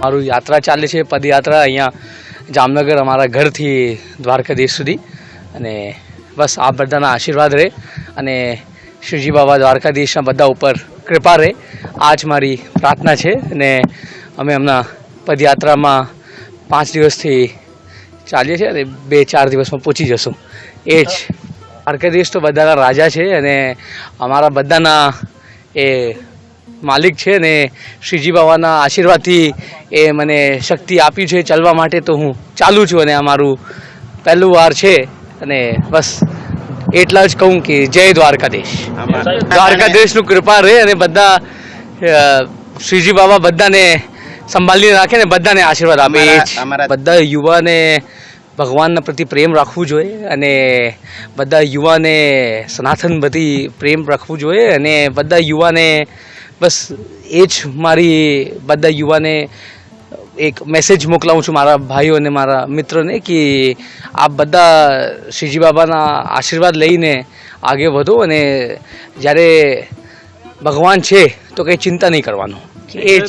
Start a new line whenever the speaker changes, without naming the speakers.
મારું યાત્રા ચાલે છે, પદયાત્રા અહીંયા જામનગર અમારા ઘરથી દ્વારકાધીશ સુધી. અને બસ આ બધાના આશીર્વાદ રહે અને શ્રીજી બાબા દ્વારકાધીશના બધા ઉપર કૃપા રહે. આ જ મારી પ્રાર્થના છે. અને અમે હમણાં પદયાત્રામાં 5 દિવસથી ચાલીએ છીએ અને 2-4 દિવસમાં પહોંચી જશું. એ જ દ્વારકાધીશ તો બધાના રાજા છે અને અમારા બધાના એ માલિક છે ને શ્રીજી બાબાના આશીર્વાદથી એ મને શક્તિ આપી છે ચાલવા માટે. તો હું ચાલું છું અને આ મારું પહેલું વાર છે અને બસ એટલા જ કહું કે જય દ્વારકાધીશ. દ્વારકાધીશનું કૃપા રહે અને બધા શ્રીજી બાબા બધાને સંભાળીને રાખે ને બધાને આશીર્વાદ આપે. એ જ બધા યુવાને ભગવાનના પ્રતિ પ્રેમ રાખવું જોઈએ અને બધા યુવાને સનાતન પ્રતિ પ્રેમ રાખવું જોઈએ અને બધા યુવાને બસ એ જ મારી બધા યુવાને એક મેસેજ મોકલાવું છું મારા ભાઈઓ અને મારા મિત્રોને કે આપ બધા શ્રીજી બાબાના આશીર્વાદ લઈને આગળ વધો અને જ્યારે ભગવાન છે તો કંઈ ચિંતા નહીં કરવાનું. એ જ